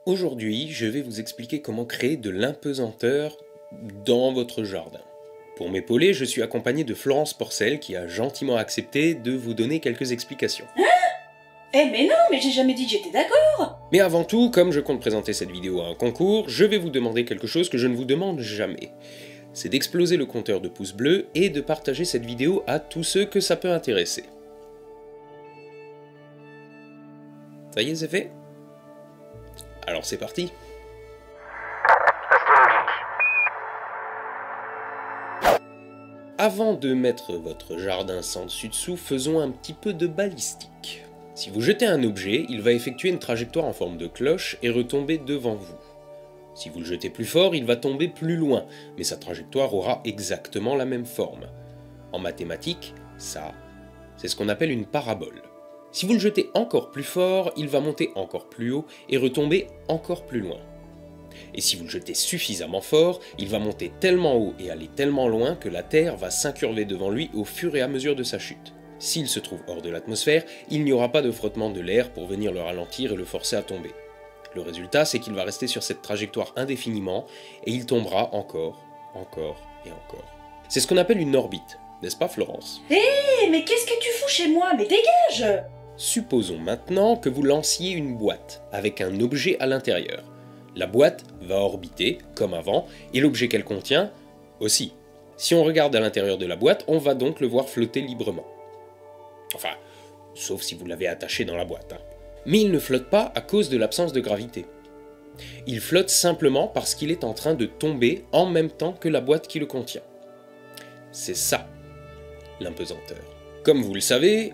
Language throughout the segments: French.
Aujourd'hui, je vais vous expliquer comment créer de l'impesanteur dans votre jardin. Pour m'épauler, je suis accompagné de Florence Porcel qui a gentiment accepté de vous donner quelques explications. Mais non, mais j'ai jamais dit que j'étais d'accord. Mais avant tout, comme je compte présenter cette vidéo à un concours, je vais vous demander quelque chose que je ne vous demande jamais. C'est d'exploser le compteur de pouces bleus et de partager cette vidéo à tous ceux que ça peut intéresser. Ça y est, c'est fait? Alors c'est parti. Avant de mettre votre jardin sans dessus-dessous, faisons un petit peu de balistique. Si vous jetez un objet, il va effectuer une trajectoire en forme de cloche et retomber devant vous. Si vous le jetez plus fort, il va tomber plus loin, mais sa trajectoire aura exactement la même forme. En mathématiques, ça, c'est ce qu'on appelle une parabole. Si vous le jetez encore plus fort, il va monter encore plus haut et retomber encore plus loin. Et si vous le jetez suffisamment fort, il va monter tellement haut et aller tellement loin que la Terre va s'incurver devant lui au fur et à mesure de sa chute. S'il se trouve hors de l'atmosphère, il n'y aura pas de frottement de l'air pour venir le ralentir et le forcer à tomber. Le résultat, c'est qu'il va rester sur cette trajectoire indéfiniment et il tombera encore et encore. C'est ce qu'on appelle une orbite, n'est-ce pas Florence? Mais qu'est-ce que tu fous chez moi? Mais dégage! Supposons maintenant que vous lanciez une boîte avec un objet à l'intérieur. La boîte va orbiter, comme avant, et l'objet qu'elle contient aussi. Si on regarde à l'intérieur de la boîte, on va donc le voir flotter librement. Enfin, sauf si vous l'avez attaché dans la boîte. Mais il ne flotte pas à cause de l'absence de gravité. Il flotte simplement parce qu'il est en train de tomber en même temps que la boîte qui le contient. C'est ça, l'impesanteur. Comme vous le savez,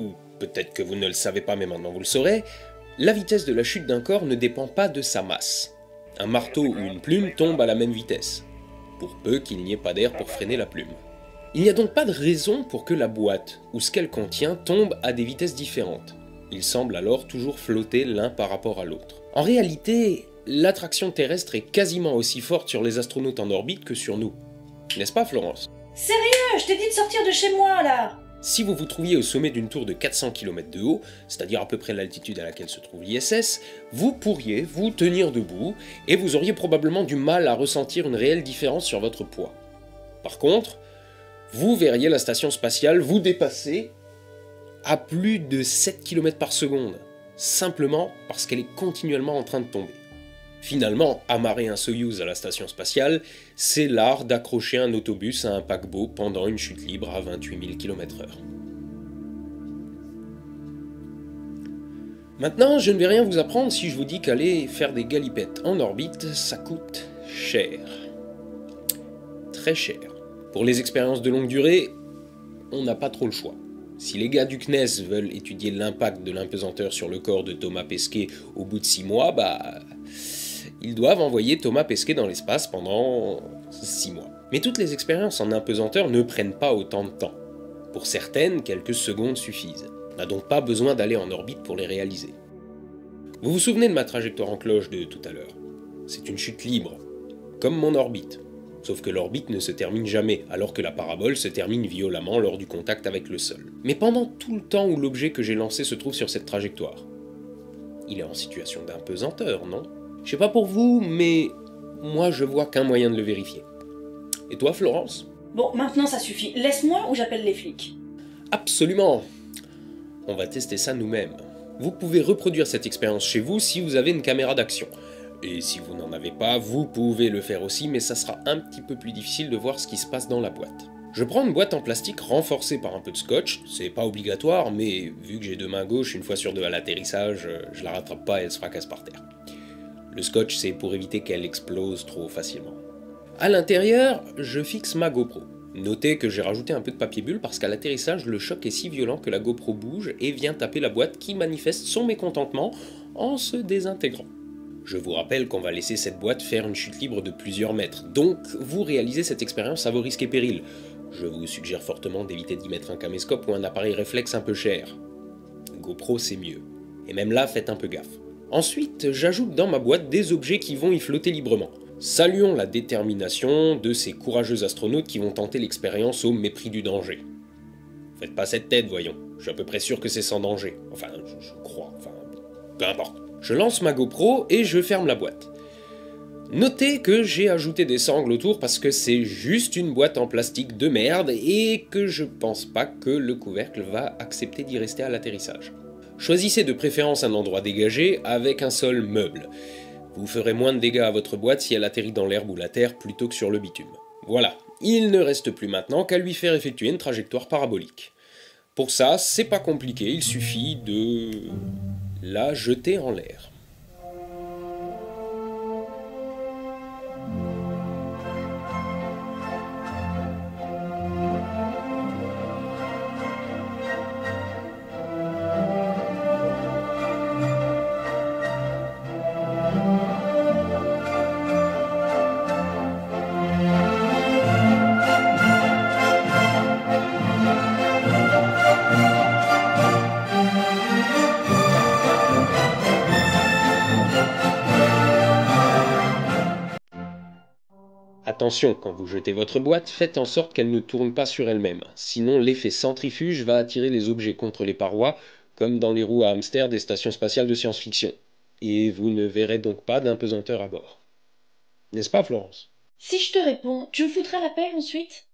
ou peut-être que vous ne le savez pas mais maintenant vous le saurez, la vitesse de la chute d'un corps ne dépend pas de sa masse. Un marteau ou une plume tombe à la même vitesse, pour peu qu'il n'y ait pas d'air pour freiner la plume. Il n'y a donc pas de raison pour que la boîte, ou ce qu'elle contient, tombe à des vitesses différentes. Ils semblent alors toujours flotter l'un par rapport à l'autre. En réalité, l'attraction terrestre est quasiment aussi forte sur les astronautes en orbite que sur nous. N'est-ce pas Florence? Sérieux, je t'ai dit de sortir de chez moi, là! Si vous vous trouviez au sommet d'une tour de 400 km de haut, c'est-à-dire à peu près l'altitude à laquelle se trouve l'ISS, vous pourriez vous tenir debout et vous auriez probablement du mal à ressentir une réelle différence sur votre poids. Par contre, vous verriez la station spatiale vous dépasser à plus de 7 km par seconde, simplement parce qu'elle est continuellement en train de tomber. Finalement, amarrer un Soyouz à la station spatiale, c'est l'art d'accrocher un autobus à un paquebot pendant une chute libre à 28 000 km/h. Maintenant, je ne vais rien vous apprendre si je vous dis qu'aller faire des galipettes en orbite, ça coûte cher. Très cher. Pour les expériences de longue durée, on n'a pas trop le choix. Si les gars du CNES veulent étudier l'impact de l'impesanteur sur le corps de Thomas Pesquet au bout de 6 mois, ils doivent envoyer Thomas Pesquet dans l'espace pendant 6 mois. Mais toutes les expériences en impesanteur ne prennent pas autant de temps. Pour certaines, quelques secondes suffisent. On n'a donc pas besoin d'aller en orbite pour les réaliser. Vous vous souvenez de ma trajectoire en cloche de tout à l'heure? C'est une chute libre, comme mon orbite. Sauf que l'orbite ne se termine jamais, alors que la parabole se termine violemment lors du contact avec le sol. Mais pendant tout le temps où l'objet que j'ai lancé se trouve sur cette trajectoire, il est en situation d'impesanteur, non? Je sais pas pour vous, mais moi je vois qu'un moyen de le vérifier. Et toi, Florence? Bon, maintenant ça suffit. Laisse-moi ou j'appelle les flics. Absolument! On va tester ça nous-mêmes. Vous pouvez reproduire cette expérience chez vous si vous avez une caméra d'action. Et si vous n'en avez pas, vous pouvez le faire aussi, mais ça sera un petit peu plus difficile de voir ce qui se passe dans la boîte. Je prends une boîte en plastique renforcée par un peu de scotch, c'est pas obligatoire, mais vu que j'ai deux mains gauches, une fois sur deux à l'atterrissage, je la rattrape pas et elle se fracasse par terre. Le scotch, c'est pour éviter qu'elle explose trop facilement. À l'intérieur, je fixe ma GoPro. Notez que j'ai rajouté un peu de papier bulle parce qu'à l'atterrissage, le choc est si violent que la GoPro bouge et vient taper la boîte qui manifeste son mécontentement en se désintégrant. Je vous rappelle qu'on va laisser cette boîte faire une chute libre de plusieurs mètres, donc vous réalisez cette expérience à vos risques et périls. Je vous suggère fortement d'éviter d'y mettre un caméscope ou un appareil réflexe un peu cher. GoPro c'est mieux. Et même là, faites un peu gaffe. Ensuite, j'ajoute dans ma boîte des objets qui vont y flotter librement. Saluons la détermination de ces courageux astronautes qui vont tenter l'expérience au mépris du danger. Faites pas cette tête, voyons. Je suis à peu près sûr que c'est sans danger. Enfin, je crois. Enfin, peu importe. Je lance ma GoPro et je ferme la boîte. Notez que j'ai ajouté des sangles autour parce que c'est juste une boîte en plastique de merde et que je pense pas que le couvercle va accepter d'y rester à l'atterrissage. Choisissez de préférence un endroit dégagé avec un sol meuble. Vous ferez moins de dégâts à votre boîte si elle atterrit dans l'herbe ou la terre plutôt que sur le bitume. Voilà, il ne reste plus maintenant qu'à lui faire effectuer une trajectoire parabolique. Pour ça, c'est pas compliqué, il suffit de la jeter en l'air. Attention, quand vous jetez votre boîte, faites en sorte qu'elle ne tourne pas sur elle-même, sinon l'effet centrifuge va attirer les objets contre les parois, comme dans les roues à hamster des stations spatiales de science-fiction. Et vous ne verrez donc pas d'impesanteur à bord. N'est-ce pas, Florence? Si je te réponds, tu me foutras la paix ensuite?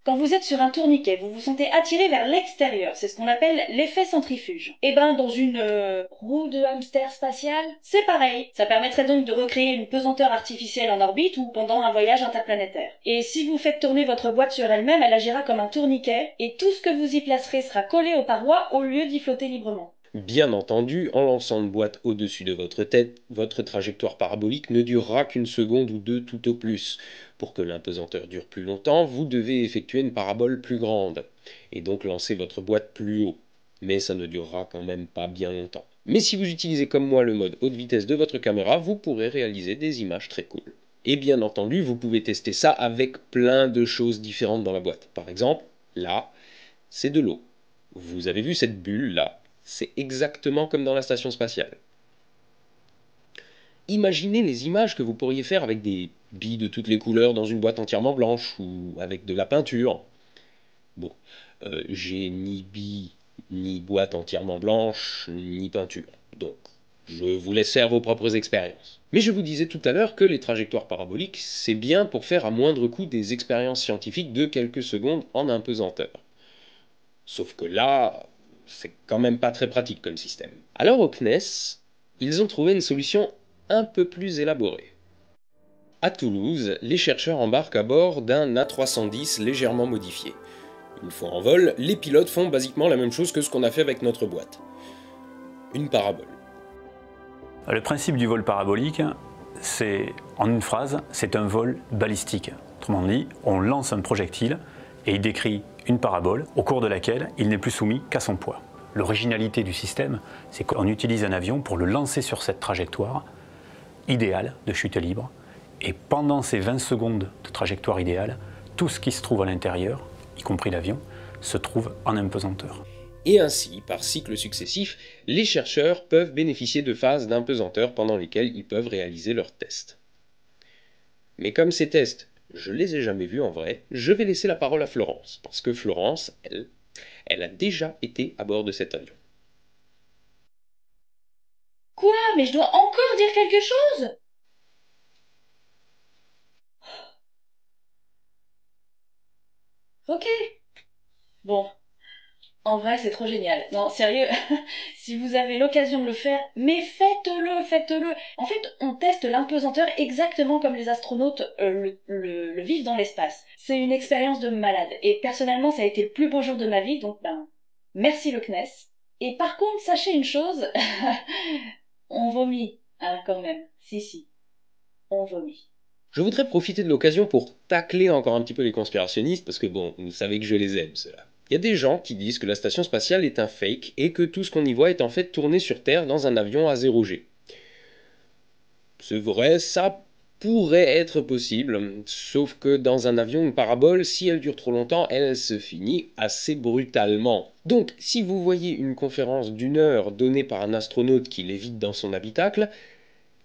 Quand vous êtes sur un tourniquet, vous vous sentez attiré vers l'extérieur, c'est ce qu'on appelle l'effet centrifuge. Et ben dans une roue de hamster spatiale, c'est pareil. Ça permettrait donc de recréer une pesanteur artificielle en orbite ou pendant un voyage interplanétaire. Et si vous faites tourner votre boîte sur elle-même, elle agira comme un tourniquet, et tout ce que vous y placerez sera collé aux parois au lieu d'y flotter librement. Bien entendu, en lançant une boîte au-dessus de votre tête, votre trajectoire parabolique ne durera qu'une seconde ou deux tout au plus. Pour que l'impesanteur dure plus longtemps, vous devez effectuer une parabole plus grande, et donc lancer votre boîte plus haut. Mais ça ne durera quand même pas bien longtemps. Mais si vous utilisez comme moi le mode haute vitesse de votre caméra, vous pourrez réaliser des images très cool. Et bien entendu, vous pouvez tester ça avec plein de choses différentes dans la boîte. Par exemple, là, c'est de l'eau. Vous avez vu cette bulle là? C'est exactement comme dans la station spatiale. Imaginez les images que vous pourriez faire avec des billes de toutes les couleurs dans une boîte entièrement blanche ou avec de la peinture. Bon, j'ai ni billes, ni boîte entièrement blanche, ni peinture. Donc, je vous laisse faire vos propres expériences. Mais je vous disais tout à l'heure que les trajectoires paraboliques, c'est bien pour faire à moindre coût des expériences scientifiques de quelques secondes en impesanteur. Sauf que là, c'est quand même pas très pratique comme système. Alors au CNES, ils ont trouvé une solution un peu plus élaborée. À Toulouse, les chercheurs embarquent à bord d'un A310 légèrement modifié. Une fois en vol, les pilotes font basiquement la même chose que ce qu'on a fait avec notre boîte. Une parabole. Le principe du vol parabolique, c'est, en une phrase, c'est un vol balistique. Autrement dit, on lance un projectile et il décrit une parabole au cours de laquelle il n'est plus soumis qu'à son poids. L'originalité du système, c'est qu'on utilise un avion pour le lancer sur cette trajectoire idéale de chute libre. Et pendant ces 20 secondes de trajectoire idéale, tout ce qui se trouve à l'intérieur, y compris l'avion, se trouve en impesanteur. Et ainsi, par cycles successifs, les chercheurs peuvent bénéficier de phases d'impesanteur pendant lesquelles ils peuvent réaliser leurs tests. Mais comme ces tests, je les ai jamais vus en vrai, je vais laisser la parole à Florence, parce que Florence, elle a déjà été à bord de cet avion. Quoi? Mais je dois encore dire quelque chose? Ok. Bon. En vrai, c'est trop génial. Non, sérieux, si vous avez l'occasion de le faire, mais faites-le, faites-le. En fait, on teste l'impesanteur exactement comme les astronautes le vivent dans l'espace. C'est une expérience de malade. Et personnellement, ça a été le plus beau jour de ma vie, donc merci le CNES. Et par contre, sachez une chose, on vomit, hein, quand même. Si, on vomit. Je voudrais profiter de l'occasion pour tacler encore un petit peu les conspirationnistes, parce que bon, vous savez que je les aime, ceux-là. Il y a des gens qui disent que la station spatiale est un fake et que tout ce qu'on y voit est en fait tourné sur Terre dans un avion à 0G. C'est vrai, ça pourrait être possible, sauf que dans un avion, une parabole, si elle dure trop longtemps, elle se finit assez brutalement. Donc, si vous voyez une conférence d'1 heure donnée par un astronaute qui lévite dans son habitacle,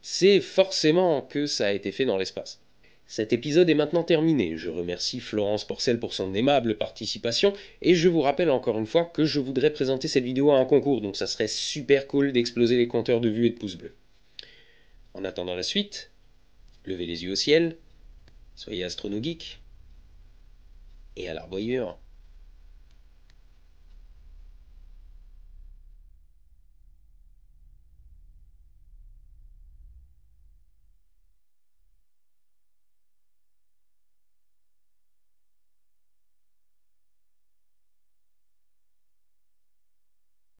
c'est forcément que ça a été fait dans l'espace. Cet épisode est maintenant terminé, je remercie Florence Porcel pour son aimable participation, et je vous rappelle encore une fois que je voudrais présenter cette vidéo à un concours, donc ça serait super cool d'exploser les compteurs de vues et de pouces bleus. En attendant la suite, levez les yeux au ciel, soyez astronogeeks, et à la revoyure.